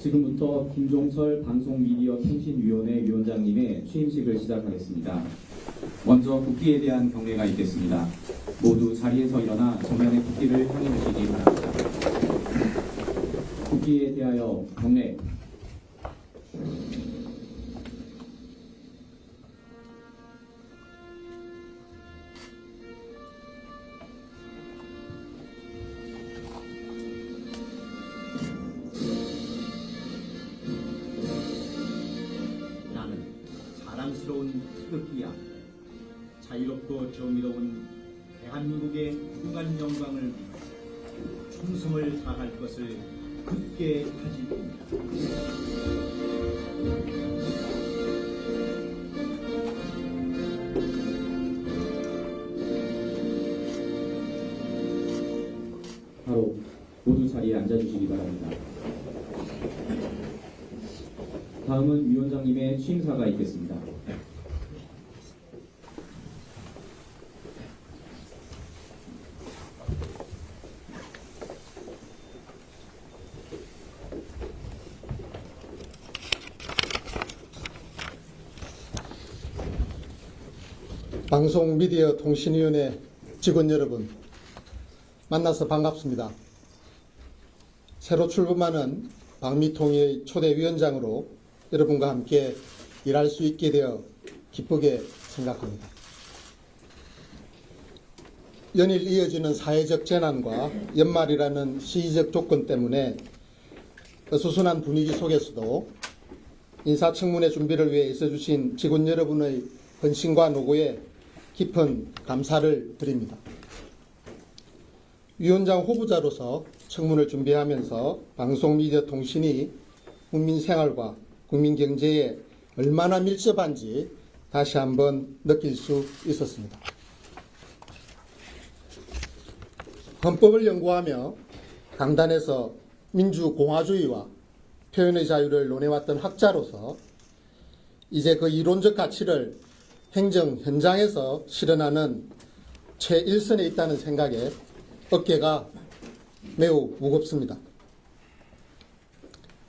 지금부터 김종철 방송미디어통신위원회 위원장님의 취임식을 시작하겠습니다. 먼저 국기에 대한 경례가 있겠습니다. 모두 자리에서 일어나 정면의 국기를 향해 주시기 바랍니다. 국기에 대하여 경례. 나는 자랑스러운 태극기야. 자유롭고 정의로운 대한민국의 무궁한 영광을 위해 충성을 다할 것을 굳게 다짐합니다. 바로 모두 자리에 앉아주시기 바랍니다. 다음은 위원장님의 취임사가 있겠습니다. 방송미디어통신위원회 직원 여러분, 만나서 반갑습니다. 새로 출범하는 방미통의 초대 위원장으로 여러분과 함께 일할 수 있게 되어 기쁘게 생각합니다. 연일 이어지는 사회적 재난과 연말이라는 시기적 조건 때문에 어수선한 분위기 속에서도 인사청문회 준비를 위해 애써주신 직원 여러분의 헌신과 노고에 깊은 감사를 드립니다. 위원장 후보자로서 청문을 준비하면서 방송미디어통신이 국민생활과 국민경제에 얼마나 밀접한지 다시 한번 느낄 수 있었습니다. 헌법을 연구하며 강단에서 민주공화주의와 표현의 자유를 논해왔던 학자로서 이제 그 이론적 가치를 행정 현장에서 실현하는 최일선에 있다는 생각에 어깨가 매우 무겁습니다.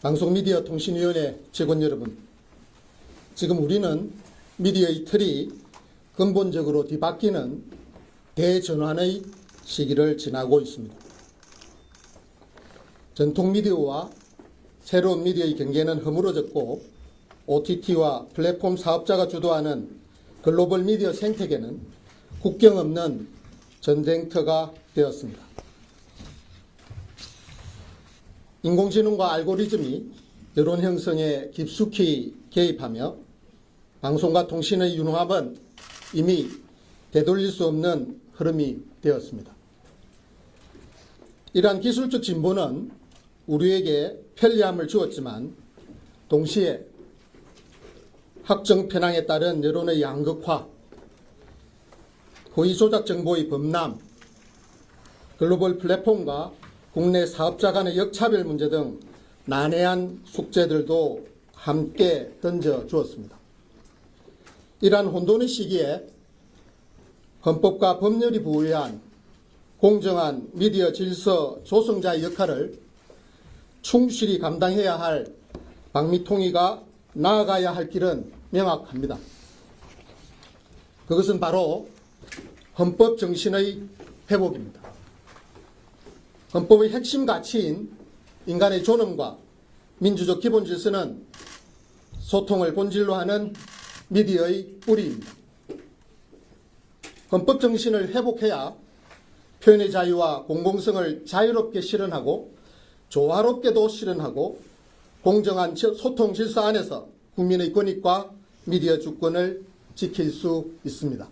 방송미디어통신위원회 직원 여러분, 지금 우리는 미디어의 틀이 근본적으로 뒤바뀌는 대전환의 시기를 지나고 있습니다. 전통 미디어와 새로운 미디어의 경계는 허물어졌고 OTT와 플랫폼 사업자가 주도하는 글로벌 미디어 생태계는 국경 없는 전쟁터가 되었습니다. 인공지능과 알고리즘이 여론 형성에 깊숙이 개입하며 방송과 통신의 융합은 이미 되돌릴 수 없는 흐름이 되었습니다. 이러한 기술적 진보는 우리에게 편리함을 주었지만 동시에 확정 편향에 따른 여론의 양극화, 허위 조작 정보의 범람, 글로벌 플랫폼과 국내 사업자 간의 역차별 문제 등 난해한 숙제들도 함께 던져주었습니다. 이러한 혼돈의 시기에 헌법과 법률이 부여한 공정한 미디어 질서 조성자의 역할을 충실히 감당해야 할 방미통위가 나아가야 할 길은 명확합니다. 그것은 바로 헌법 정신의 회복입니다. 헌법의 핵심 가치인 인간의 존엄과 민주적 기본 질서는 소통을 본질로 하는 미디어의 뿌리입니다. 헌법 정신을 회복해야 표현의 자유와 공공성을 자유롭게 실현하고 조화롭게도 실현하고 공정한 소통 질서 안에서 국민의 권익과 미디어 주권을 지킬 수 있습니다.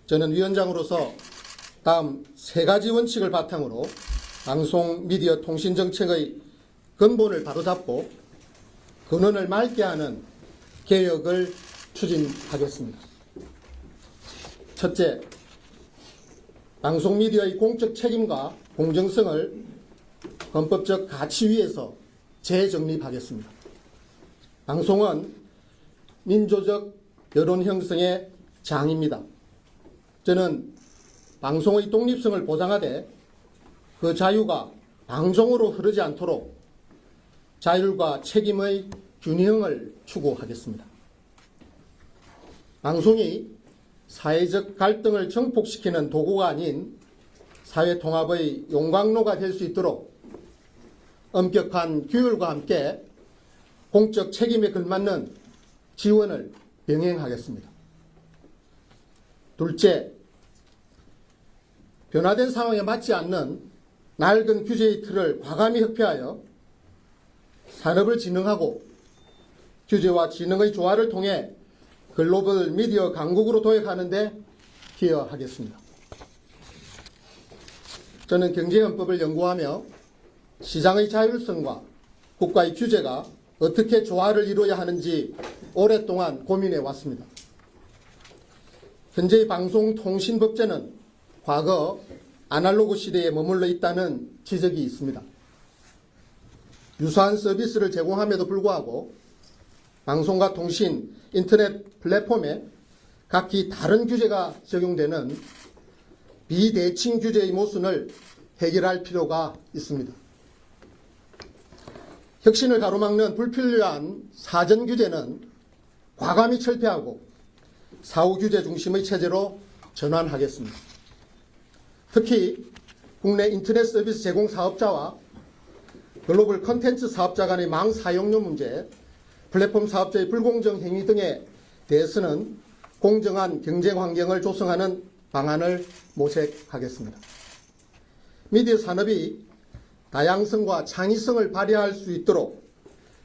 저는 위원장으로서 다음 세 가지 원칙을 바탕으로 방송 미디어 통신 정책의 근본을 바로잡고 근원을 맑게 하는 개혁을 추진하겠습니다. 첫째, 방송 미디어의 공적 책임과 공정성을 헌법적 가치 위에서 재정립하겠습니다. 방송은 민주적 여론 형성의 장입니다. 저는 방송의 독립성을 보장하되 그 자유가 방종으로 흐르지 않도록 자율과 책임의 균형을 추구하겠습니다. 방송이 사회적 갈등을 정복시키는 도구가 아닌 사회 통합의 용광로가 될 수 있도록 엄격한 규율과 함께 공적 책임에 걸맞는 지원을 병행하겠습니다. 둘째, 변화된 상황에 맞지 않는 낡은 규제의 틀을 과감히 혁폐하여 산업을 진흥하고 규제와 진흥의 조화를 통해 글로벌 미디어 강국으로 도약하는 데 기여하겠습니다. 저는 경제헌법을 연구하며 시장의 자율성과 국가의 규제가 어떻게 조화를 이루어야 하는지 오랫동안 고민해 왔습니다. 현재의 방송통신법제는 과거 아날로그 시대에 머물러 있다는 지적이 있습니다. 유사한 서비스를 제공함에도 불구하고 방송과 통신, 인터넷 플랫폼에 각기 다른 규제가 적용되는 비대칭 규제의 모순을 해결할 필요가 있습니다. 혁신을 가로막는 불필요한 사전 규제는 과감히 철폐하고 사후 규제 중심의 체제로 전환하겠습니다. 특히 국내 인터넷 서비스 제공 사업자와 글로벌 콘텐츠 사업자 간의 망 사용료 문제, 플랫폼 사업자의 불공정 행위 등에 대해서는 공정한 경쟁 환경을 조성하는 방안을 모색하겠습니다. 미디어 산업이 다양성과 창의성을 발휘할 수 있도록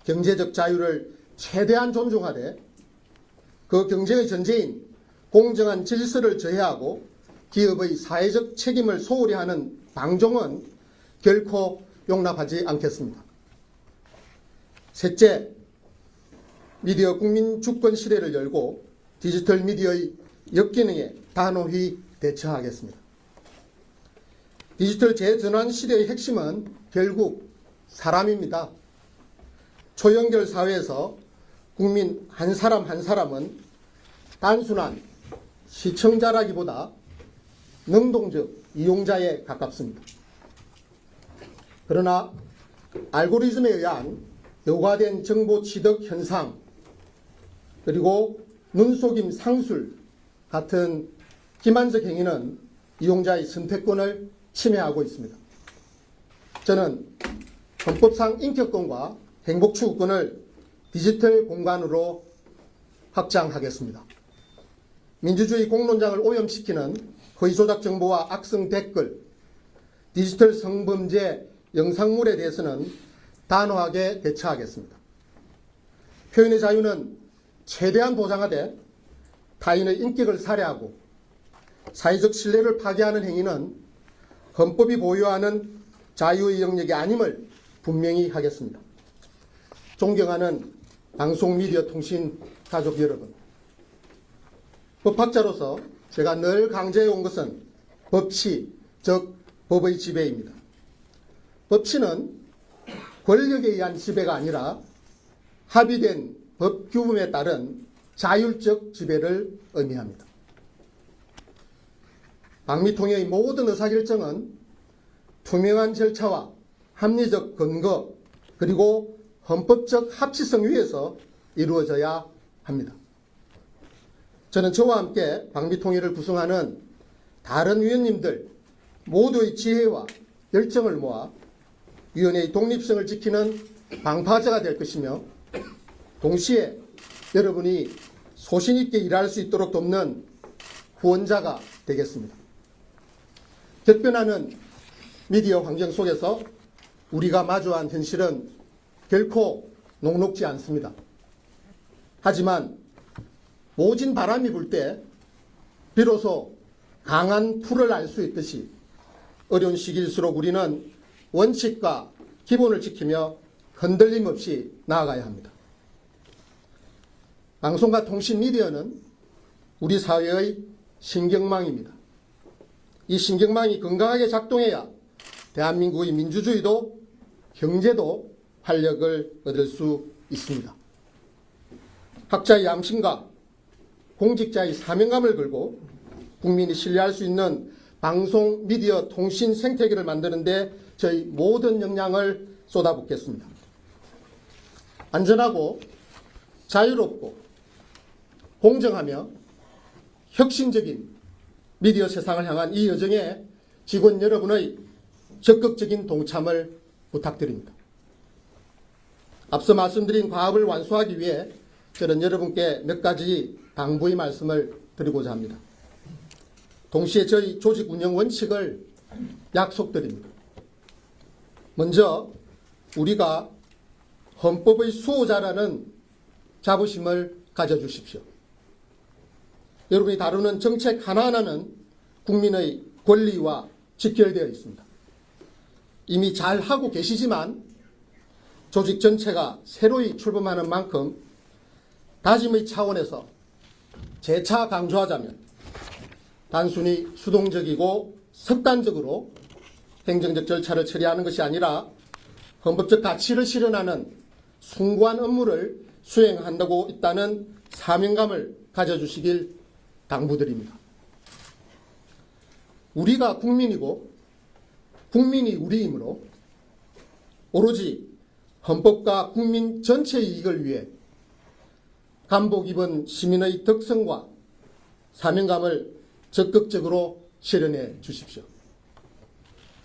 경제적 자유를 최대한 존중하되 그 경쟁의 전제인 공정한 질서를 저해하고 기업의 사회적 책임을 소홀히 하는 방종은 결코 용납하지 않겠습니다. 셋째, 미디어 국민 주권 시대를 열고 디지털 미디어의 역기능에 단호히 대처하겠습니다. 디지털 재전환 시대의 핵심은 결국 사람입니다. 초연결 사회에서 국민 한 사람 한 사람은 단순한 시청자라기보다 능동적 이용자에 가깝습니다. 그러나 알고리즘에 의한 여과된 정보 취득 현상, 그리고 눈속임 상술 같은 기만적 행위는 이용자의 선택권을 침해하고 있습니다. 저는 헌법상 인격권과 행복추구권을 디지털 공간으로 확장하겠습니다. 민주주의 공론장을 오염시키는 허위조작 정보와 악성 댓글, 디지털 성범죄 영상물에 대해서는 단호하게 대처하겠습니다. 표현의 자유는 최대한 보장하되 타인의 인격을 살해하고 사회적 신뢰를 파괴하는 행위는 헌법이 보유하는 자유의 영역이 아님을 분명히 하겠습니다. 존경하는 방송 미디어 통신 가족 여러분, 법학자로서 제가 늘 강조해온 것은 법치, 즉 법의 지배입니다. 법치는 권력에 의한 지배가 아니라 합의된 법 규범에 따른 자율적 지배를 의미합니다. 방미통일의 모든 의사결정은 투명한 절차와 합리적 근거 그리고 헌법적 합치성 위에서 이루어져야 합니다. 저는 저와 함께 방미통일을 구성하는 다른 위원님들 모두의 지혜와 열정을 모아 위원회의 독립성을 지키는 방파제가 될 것이며 동시에 여러분이 소신 있게 일할 수 있도록 돕는 후원자가 되겠습니다. 격변하는 미디어 환경 속에서 우리가 마주한 현실은 결코 녹록지 않습니다. 하지만 모진 바람이 불 때 비로소 강한 풀을 알 수 있듯이 어려운 시기일수록 우리는 원칙과 기본을 지키며 흔들림 없이 나아가야 합니다. 방송과 통신 미디어는 우리 사회의 신경망입니다. 이 신경망이 건강하게 작동해야 대한민국의 민주주의도 경제도 활력을 얻을 수 있습니다. 학자의 양심과 공직자의 사명감을 걸고 국민이 신뢰할 수 있는 방송, 미디어, 통신 생태계를 만드는 데 저희 모든 역량을 쏟아붓겠습니다. 안전하고 자유롭고 공정하며 혁신적인 미디어 세상을 향한 이 여정에 직원 여러분의 적극적인 동참을 부탁드립니다. 앞서 말씀드린 과업을 완수하기 위해 저는 여러분께 몇 가지 당부의 말씀을 드리고자 합니다. 동시에 저희 조직 운영 원칙을 약속드립니다. 먼저 우리가 헌법의 수호자라는 자부심을 가져주십시오. 여러분이 다루는 정책 하나하나는 국민의 권리와 직결되어 있습니다. 이미 잘 하고 계시지만 조직 전체가 새로이 출범하는 만큼 다짐의 차원에서 재차 강조하자면 단순히 수동적이고 습관적으로 행정적 절차를 처리하는 것이 아니라 헌법적 가치를 실현하는 숭고한 업무를 수행한다고 있다는 사명감을 가져주시길 당부드립니다. 우리가 국민이고 국민이 우리이므로 오로지 헌법과 국민 전체의 이익을 위해 감복 입은 시민의 덕성과 사명감을 적극적으로 실현해 주십시오.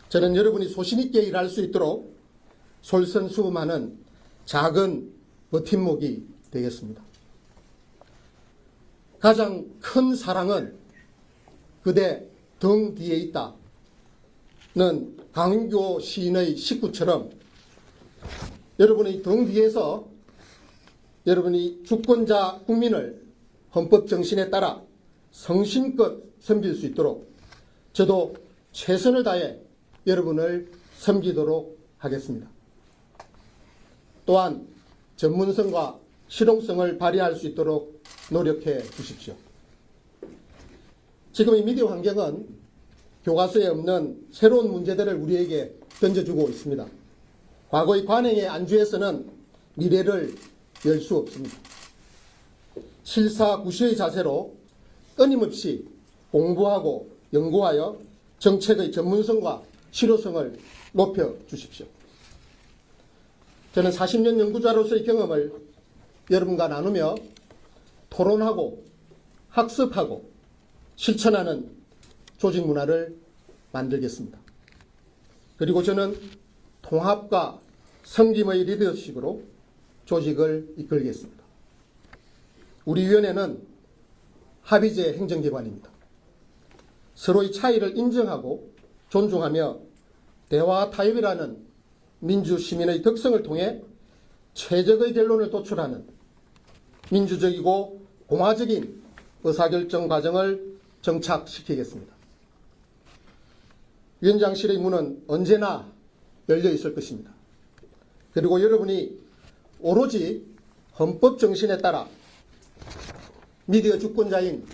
저는 여러분이 소신있게 일할 수 있도록 솔선수범하는 작은 버팀목이 되겠습니다. 가장 큰 사랑은 그대 등 뒤에 있다는 강인교 시인의 식구처럼 여러분의 등 뒤에서 여러분이 주권자 국민을 헌법 정신에 따라 성심껏 섬길 수 있도록 저도 최선을 다해 여러분을 섬기도록 하겠습니다. 또한 전문성과 실용성을 발휘할 수 있도록 노력해 주십시오. 지금 이 미디어 환경은 교과서에 없는 새로운 문제들을 우리에게 던져주고 있습니다. 과거의 관행에 안주해서는 미래를 열 수 없습니다. 실사구시의 자세로 끊임없이 공부하고 연구하여 정책의 전문성과 실효성을 높여 주십시오. 저는 40년 연구자로서의 경험을 여러분과 나누며 토론하고 학습하고 실천하는 조직 문화를 만들겠습니다. 그리고 저는 통합과 섬김의 리더십으로 조직을 이끌겠습니다. 우리 위원회는 합의제 행정기관입니다. 서로의 차이를 인정하고 존중하며 대화와 타협이라는 민주시민의 덕성을 통해 최적의 결론을 도출하는 민주적이고 공화적인 의사결정 과정을 정착시키겠습니다. 위원장실의 문은 언제나 열려 있을 것입니다. 그리고 여러분이 오로지 헌법 정신에 따라 미디어 주권자인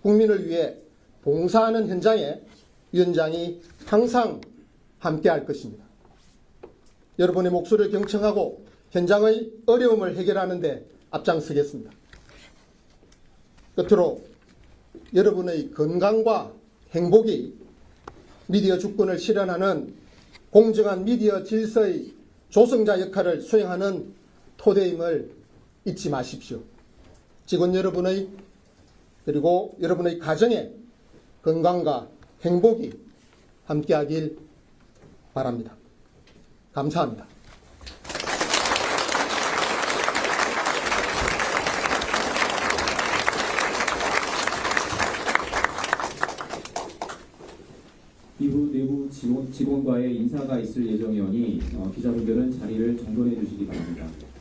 국민을 위해 봉사하는 현장에 위원장이 항상 함께할 것입니다. 여러분의 목소리를 경청하고 현장의 어려움을 해결하는 데 앞장서겠습니다. 끝으로 여러분의 건강과 행복이 미디어 주권을 실현하는 공정한 미디어 질서의 조성자 역할을 수행하는 토대임을 잊지 마십시오. 직원 여러분의 그리고 여러분의 가정의 건강과 행복이 함께하길 바랍니다. 감사합니다. 이후 내부 직원과의 인사가 있을 예정이오니 기자분들은 자리를 정돈해 주시기 바랍니다.